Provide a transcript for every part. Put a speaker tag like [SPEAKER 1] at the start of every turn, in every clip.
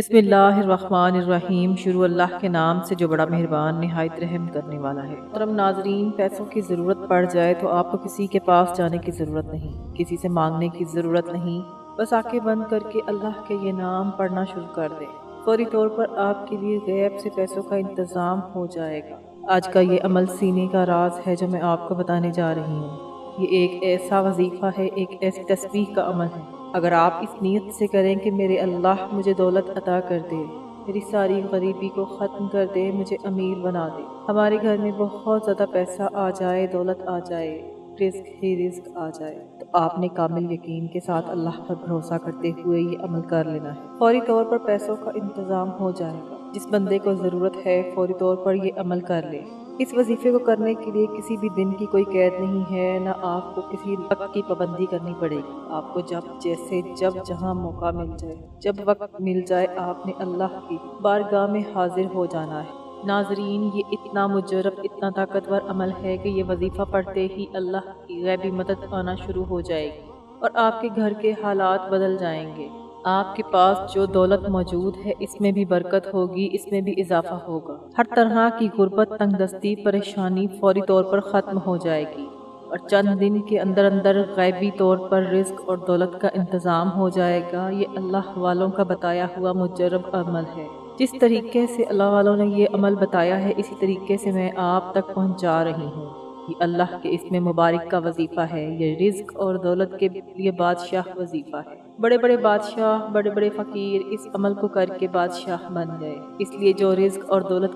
[SPEAKER 1] बिस्मिल्लाहिर्रहमानिर्रहीम। शुरू अल्लाह के नाम से जो बड़ा मेहरबान निहायत रहम करने वाला है। मोहतरम नाजरीन, पैसों की ज़रूरत पड़ जाए तो आपको किसी के पास जाने की ज़रूरत नहीं, किसी से मांगने की ज़रूरत नहीं। बस आंखें बंद करके अल्लाह के ये नाम पढ़ना शुरू कर दें। फौरी तौर पर आपके लिए गैब से पैसों का इंतज़ाम हो जाएगा। आज का ये अमल सीने का राज है जो मैं आपको बताने जा रही हूँ। ये एक ऐसा वजीफ़ा है, एक ऐसी तस्बीह का अमल है। अगर आप इस नीयत से करें कि मेरे अल्लाह मुझे दौलत अता कर दे, मेरी सारी गरीबी को ख़त्म कर दे, मुझे अमीर बना दे, हमारे घर में बहुत ज़्यादा पैसा आ जाए, दौलत आ जाए, रिस्क ही रिस्क आ जाए, तो आपने कामिल यकीन के साथ अल्लाह पर भरोसा करते हुए ये अमल कर लेना है। फौरी तौर पर पैसों का इंतज़ाम हो जाएगा। जिस बंदे को ज़रूरत है फौरी तौर पर ये अमल कर ले। इस वजीफे को करने के लिए किसी भी दिन की कोई कैद नहीं है, न आपको किसी वक्त की पाबंदी करनी पड़ेगी। आपको जब जैसे जब जहां मौका मिल जाए, जब वक्त मिल जाए, आपने अल्लाह की बारगाह में हाजिर हो जाना है। नाजरीन, ये इतना मुजरब, इतना ताकतवर अमल है कि ये वजीफा पढ़ते ही अल्लाह की गैबी मदद आना शुरू हो जाएगी और आपके घर के हालात बदल जाएंगे। आपके पास जो दौलत मौजूद है इसमें भी बरकत होगी, इसमें भी इजाफा होगा। हर तरह की गुर्बत, तंगदस्ती, परेशानी फौरी तौर पर ख़त्म हो जाएगी और चंद दिन के अंदर अंदर गैबी तौर पर रिस्क और दौलत का इंतज़ाम हो जाएगा। ये अल्लाह वालों का बताया हुआ मुजरब अमल है। जिस तरीके से अल्लाह वालों ने ये अमल बताया है, इसी तरीके से मैं आप तक पहुँचा रही हूँ। ये अल्लाह के इसमें मुबारक का वजीफ़ा है। ये रिज्क और दौलत के लिए बादशाह वजीफ़ा है। बड़े बड़े बादशाह, बड़े बड़े फ़कीर इस अमल को करके बादशाह बन गए। इसलिए जो रिज्क और दौलत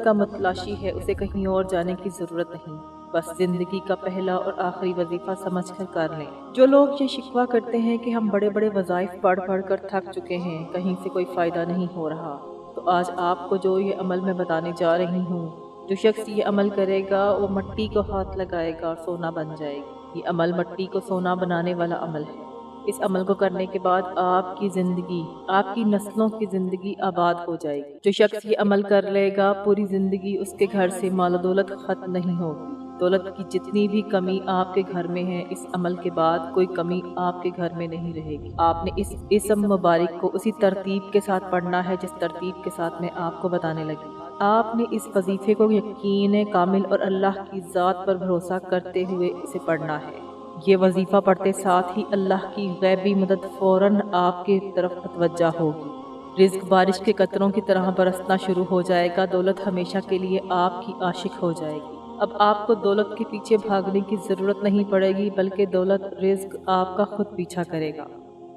[SPEAKER 1] का मतलाशी है उसे कहीं और जाने की ज़रूरत नहीं। बस जिंदगी का पहला और आखिरी वजीफा समझकर कर लें। जो लोग ये शिकवा करते हैं कि हम बड़े बड़े वज़ाइफ पढ़ पढ़ कर थक चुके हैं, कहीं से कोई फ़ायदा नहीं हो रहा, तो आज आपको जो ये अमल मैं बताने जा रही हूँ, जो शख्स ये अमल करेगा वो मिट्टी को हाथ लगाएगा और सोना बन जाएगी। ये अमल मिट्टी को सोना बनाने वाला अमल है। इस अमल को करने के बाद आपकी जिंदगी, आपकी नस्लों की जिंदगी आबाद हो जाएगी। जो शख्स ये अमल कर लेगा, पूरी जिंदगी उसके घर से माल दौलत खत्म नहीं होगी। दौलत की जितनी भी कमी आपके घर में है, इस अमल के बाद कोई कमी आपके घर में नहीं रहेगी। आपने इस इसम मुबारक को उसी तरतीब के साथ पढ़ना है जिस तरतीब के साथ मैं आपको बताने लगी। आपने इस वजीफे को यकीन कामिल और अल्लाह की ज़ात पर भरोसा करते हुए इसे पढ़ना है। ये वजीफा पढ़ते साथ ही अल्लाह की गैबी मदद फौरन आपके तरफ मुतवज्जा होगी। रिज्क बारिश के कतरों की तरह बरसना शुरू हो जाएगा। दौलत हमेशा के लिए आपकी आशिक हो जाएगी। अब आपको दौलत के पीछे भागने की ज़रूरत नहीं पड़ेगी, बल्कि दौलत रिज्क आपका खुद पीछा करेगा।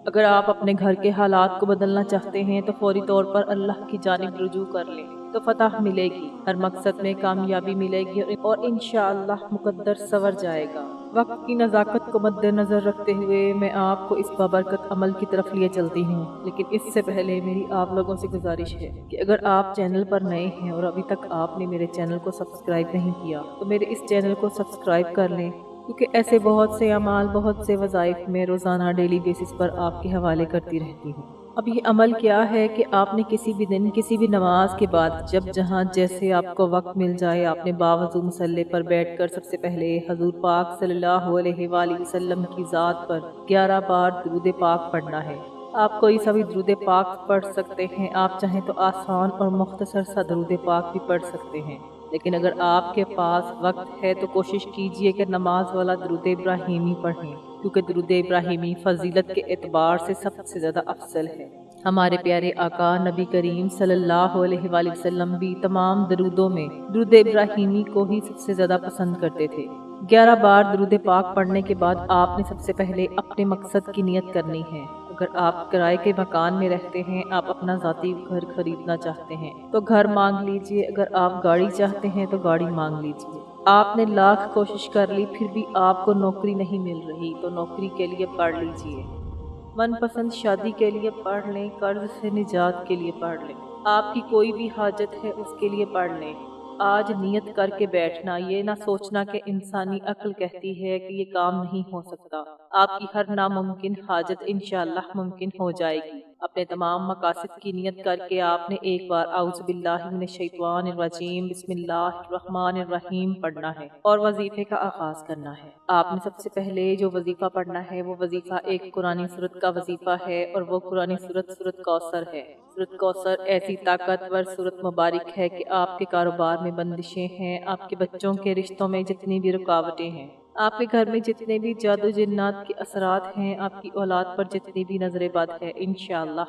[SPEAKER 1] अगर आप अपने घर के हालात को बदलना चाहते हैं तो फौरी तौर पर अल्लाह की जानिब रुजू कर लें, तो फतह मिलेगी, हर मकसद में कामयाबी मिलेगी और इंशाअल्लाह मुकद्दर सवर जाएगा। वक्त की नज़ाकत को मद्देनजर रखते हुए मैं आपको इस बाबरकत अमल की तरफ लिए चलती हूँ, लेकिन इससे पहले मेरी आप लोगों से गुजारिश है कि अगर आप चैनल पर नए हैं और अभी तक आपने मेरे चैनल को सब्सक्राइब नहीं किया तो मेरे इस चैनल को सब्सक्राइब कर लें, क्योंकि ऐसे बहुत से अमाल, बहुत से वज़ाइफ में रोज़ाना डेली बेसिस पर आपके हवाले करती रहती हूँ। अब ये अमल क्या है कि आपने किसी भी दिन, किसी भी नमाज के बाद, जब जहाँ जैसे आपको वक्त मिल जाए, आपने बावजू मुसल्ले पर बैठकर सबसे पहले हजूर पाक सल्लल्लाहु अलैहि वसल्लम की ज़ात पर 11 बार दुरूद पाक पढ़ना है। आप कोई सा भी दुरूद पाक पढ़ सकते हैं। आप चाहें तो आसान और मुख्तसर सा दुरूद पाक भी पढ़ सकते हैं, लेकिन अगर आपके पास वक्त है तो कोशिश कीजिए कि नमाज वाला दुरूद इब्राहिमी पढ़ें, क्योंकि दुरूद इब्राहिमी फजीलत के एतबार से सबसे ज़्यादा अफजल है। हमारे प्यारे आका नबी करीम सल्लल्लाहु अलैहि वसल्लम भी तमाम दरूदों में दुरूद इब्राहिमी को ही सबसे ज़्यादा पसंद करते थे। 11 बार दुरूद पाक पढ़ने के बाद आपने सबसे पहले अपने मकसद की नियत करनी है। अगर आप किराए के मकान में रहते हैं, आप अपना ज़ाती घर खरीदना चाहते हैं तो घर मांग लीजिए। अगर आप गाड़ी चाहते हैं तो गाड़ी मांग लीजिए। आपने लाख कोशिश कर ली फिर भी आपको नौकरी नहीं मिल रही तो नौकरी के लिए पढ़ लीजिए। मनपसंद शादी के लिए पढ़ लें, कर्ज से निजात के लिए पढ़ लें, आपकी कोई भी हाजत है उसके लिए पढ़ लें। आज नियत करके बैठना, ये ना सोचना कि इंसानी अक्ल कहती है कि ये काम नहीं हो सकता। आपकी हर नामुमकिन हाजत इंशाअल्लाह मुमकिन हो जाएगी। اپنے تمام مقاصد کی نیت کر کے آپ نے ایک بار اعوذ باللہ من الشیطان الرجیم بسم اللہ الرحمن الرحیم پڑھنا ہے اور وظیفے کا آغاز کرنا ہے۔ آپ نے سب سے پہلے جو وظیفہ پڑھنا ہے وہ وظیفہ ایک قرآن سورت کا وظیفہ ہے، اور وہ قرآن سورت سورت کوثر ہے۔ سورت کوثر ایسی طاقتور سورت مبارک ہے کہ آپ کے کاروبار میں بندشیں ہیں، آپ کے بچوں کے رشتوں میں جتنی بھی رکاوٹیں ہیں، آپ کے گھر میں جتنے بھی جادو جنات کے اثرات ہیں، آپ کی اولاد پر جتنی بھی نظر بد ہے، انشاءاللہ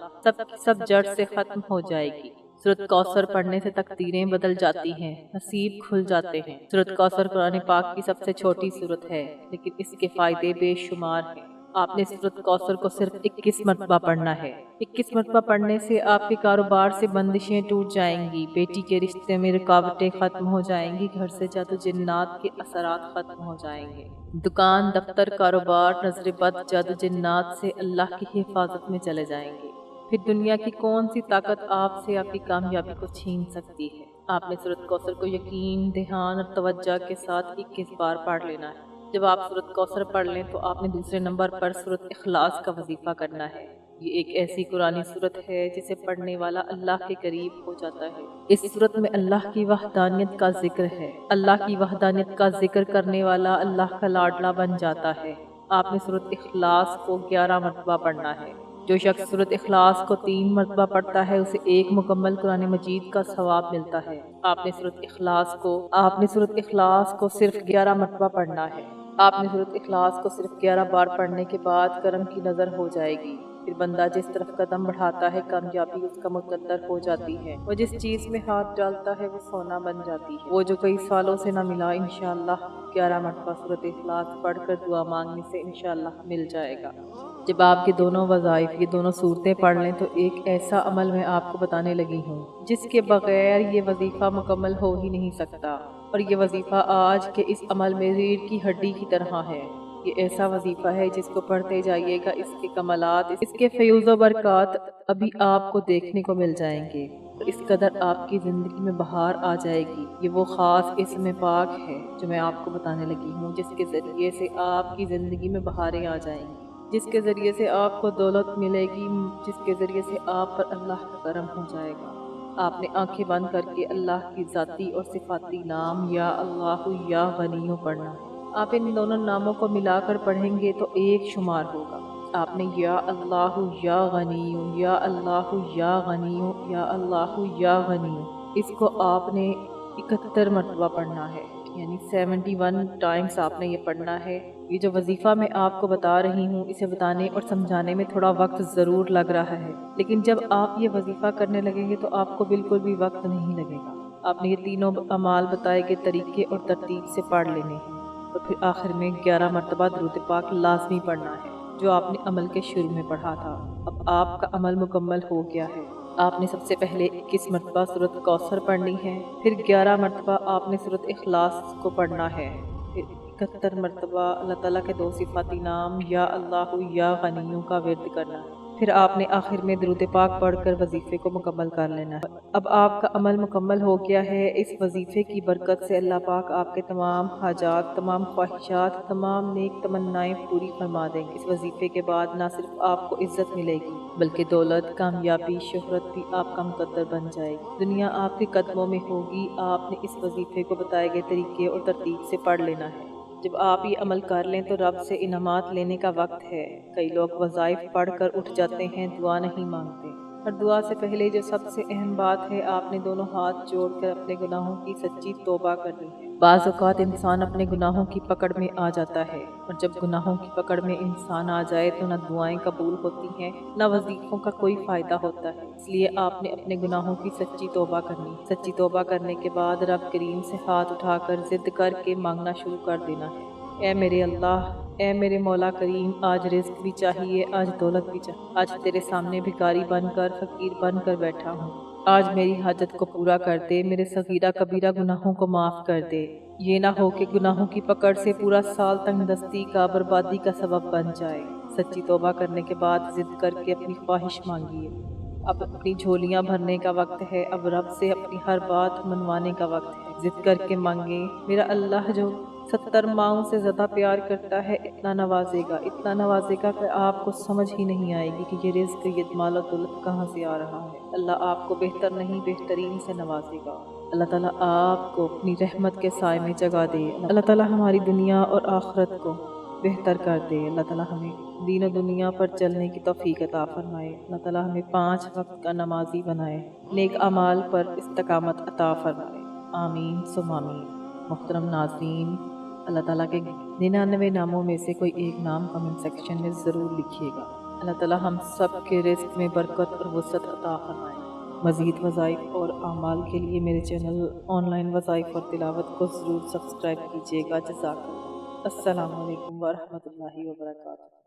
[SPEAKER 1] سب جڑ سے ختم ہو جائے گی۔ سورت کوثر پڑھنے سے تقدیریں بدل جاتی ہیں، نصیب کھل جاتے ہیں۔ سورت کوثر قرآن پاک کی سب سے چھوٹی سورت ہے، لیکن اس کے فائدے بے شمار ہیں۔ آپ نے سورت کوثر کو صرف 21 مرتبہ پڑھنا ہے۔ 21 مرتبہ پڑھنے سے آپ کے کاروبار سے بندشیں ٹوٹ جائیں گی، بیٹی کے رشتے میں رکاوٹیں ختم ہو جائیں گی، گھر سے جادو جنات کے اثرات ختم ہو جائیں گے۔ دکان، دفتر، کاروبار نظر بد، جادو جنات سے اللہ کی حفاظت میں چلے جائیں گے۔ پھر دنیا کی کون سی طاقت آپ سے آپ کی کامیابی کو چھین سکتی ہے؟ آپ نے سورت کوثر کو یقین، دھیان اور توجہ کے ساتھ 21 بار پڑھ لینا ہے۔ جب آپ سورت کوثر پڑھ لیں تو آپ نے دوسرے نمبر پر سورت اخلاص کا وظیفہ کرنا ہے۔ یہ ایک ایسی قرآنی سورت ہے جسے پڑھنے والا اللہ کے قریب ہو جاتا ہے۔ اس سورت میں اللہ کی وحدانیت کا ذکر ہے۔ اللہ کی وحدانیت کا ذکر کرنے والا اللہ کا لاڈلا بن جاتا ہے۔ آپ نے سورت اخلاص کو 11 مرتبہ پڑھنا ہے۔ جو شخص سورت اخلاص کو 3 مرتبہ پڑھتا ہے اسے ایک مکمل قرآن مجید کا ثواب ملتا ہے۔ آپ نے سورت اخلاص کو صرف 11 مرتبہ پڑھنا ہے۔ آپ نے سورت اخلاص کو صرف 11 بار پڑھنے کے بعد کرم کی نظر ہو جائے گی۔ پھر بندہ جس طرف قدم بڑھاتا ہے کامیابی اس کا مقدر ہو جاتی ہے۔ وہ جس چیز میں ہاتھ ڈالتا ہے وہ سونا بن جاتی ہے۔ وہ جو کئی سالوں سے نہ ملا، انشاءاللہ 11 مرتبہ سورت اخلاص پڑھ کر دعا مانگنے سے انشاءاللہ مل جائے گا۔ جب آپ کے دونوں وظائف، یہ دونوں صورتیں پڑھ لیں تو ایک ایسا عمل میں آپ کو بتانے لگی ہوں جس کے بغیر یہ وظیفہ مکمل ہو ہی نہیں سکتا، اور یہ وظیفہ آج کے اس عمل میں ریڑھ کی ہڈی کی طرح ہے۔ یہ ایسا وظیفہ ہے جس کو پڑھتے جائیے گا، اس کے کمالات، اس کے فیوز و برکات ابھی آپ کو دیکھنے کو مل جائیں گے، اور اس قدر آپ کی زندگی میں بہار آ جائے گی۔ یہ وہ خاص اسم پاک ہے جو میں آپ کو بتانے لگی ہوں، جس کے ذریعے سے آپ کی زندگی میں بہاریں آ جائیں گی، جس کے ذریعے سے آپ کو دولت ملے گی، جس کے ذریعے سے آپ پر اللہ کا کرم ہو جائے گا۔ آپ نے آنکھیں بند کر کے اللہ کی ذاتی اور صفاتی نام یا اللہ یا غنیو پڑھنا ہے۔ آپ ان دونوں ناموں کو ملا کر پڑھیں گے تو ایک شمار ہوگا۔ آپ نے یا اللہ یا غنیو، یا اللہ یا غنیو، یا اللہ یا غنیو، اس کو آپ نے 71 مرتبہ پڑھنا ہے، یعنی 71 ٹائمز آپ نے یہ پڑھنا ہے۔ یہ جو وظیفہ میں آپ کو بتا رہی ہوں، اسے بتانے اور سمجھانے میں تھوڑا وقت ضرور لگ رہا ہے، لیکن جب آپ یہ وظیفہ کرنے لگیں گے تو آپ کو بالکل بھی وقت نہیں لگے گا۔ آپ نے یہ تینوں اعمال بتائے گئے طریقے اور ترتیب سے پڑھ لینے ہیں، تو پھر آخر میں 11 مرتبہ درود پاک لازمی پڑھنا ہے، جو آپ نے عمل کے شروع میں پڑھا تھا۔ اب آپ کا عمل مکمل ہو گیا ہے۔ آپ نے سب سے پہلے 21 مرتبہ سورت کوثر پڑھنی ہے، پھر 11 مرتبہ آپ نے سورت اخلاص کو پڑھنا ہے، پھر 71 مرتبہ اللہ تعالیٰ کے 2 صفاتی نام یا اللہ یا غنیوں کا ورد کرنا ہے، پھر آپ نے آخر میں درود پاک پڑھ کر وظیفے کو مکمل کر لینا ہے۔ اب آپ کا عمل مکمل ہو گیا ہے۔ اس وظیفے کی برکت سے اللہ پاک آپ کے تمام حاجات، تمام خواہشات، تمام نیک تمنائیں پوری فرما دیں گے۔ اس وظیفے کے بعد نہ صرف آپ کو عزت ملے گی بلکہ دولت، کامیابی، شہرت بھی آپ کا مقدر بن جائے گی۔ دنیا آپ کے قدموں میں ہوگی۔ آپ نے اس وظیفے کو بتائے گئے طریقے اور ترتیب سے پڑھ لینا ہے۔ جب آپ یہ عمل کر لیں تو رب سے انعامات لینے کا وقت ہے۔ کئی لوگ وظائف پڑھ کر اٹھ جاتے ہیں، دعا نہیں مانگتے، اور دعا سے پہلے جو سب سے اہم بات ہے، آپ نے دونوں ہاتھ جوڑ کر اپنے گناہوں کی سچی توبہ کرنی ہے۔ بعض اوقات انسان اپنے گناہوں کی پکڑ میں آ جاتا ہے، اور جب گناہوں کی پکڑ میں انسان آ جائے تو نہ دعائیں قبول ہوتی ہیں، نہ وظیفوں کا کوئی فائدہ ہوتا ہے۔ اس لیے آپ نے اپنے گناہوں کی سچی توبہ کرنی ہے۔ سچی توبہ کرنے کے بعد رب کریم سے ہاتھ اٹھا کر ضد کر کے مانگنا شروع کر دینا ہے۔ اے میرے اللہ، اے میرے مولا کریم، آج رزق بھی چاہیے، آج دولت بھی چاہیے، آج تیرے سامنے بھکاری بن کر، فقیر بن کر بیٹھا ہوں۔ آج میری حاجت کو پورا کر دے، میرے صغیرہ کبیرہ گناہوں کو معاف کر دے۔ یہ نہ ہو کہ گناہوں کی پکڑ سے پورا سال تنگ دستی کا، بربادی کا سبب بن جائے۔ سچی توبہ کرنے کے بعد ضد کر کے اپنی خواہش مانگیے۔ اب اپنی جھولیاں بھرنے کا وقت ہے۔ اب رب سے اپنی ہر بات منوانے کا وقت ہے۔ ضد کر کے مانگے، میرا اللہ جو 70 माओं से ज़्यादा प्यार करता है, इतना नवाजेगा कि आपको समझ ही नहीं आएगी कि ये रिज़्क, ये माल और दौलत कहाँ से आ रहा है। अल्लाह आपको बेहतर नहीं बेहतरीन से नवाजेगा। अल्लाह ताला आपको अपनी रहमत के साए में जगा दे। अल्लाह ताला हमारी दुनिया और आखिरत को बेहतर कर दे। अल्लाह ताला हमें दीन और दुनिया पर चलने की तौफीक अता फरमाए। अल्लाह ताला हमें 5 वक्त का नमाजी बनाए, नेक अमाल पर इस्तकामत अता फरमाए। आमीन सुम आमीन। मुहतरम नाज़रीन, अल्लाह ताला के 99 नामों में से कोई एक नाम कमेंट सेक्शन में ज़रूर लिखिएगा। अल्लाह ताला हम सब के रिज़्क में बरकत और वसअत अता फरमाए। मज़ीद वज़ाइफ और अमाल के लिए मेरे चैनल ऑनलाइन वज़ाइफ और तिलावत को ज़रूर सब्सक्राइब कीजिएगा। जज़ाकल्लाह। अस्सलामु अलैकुम व रहमतुल्लाहि व बरकातुहू।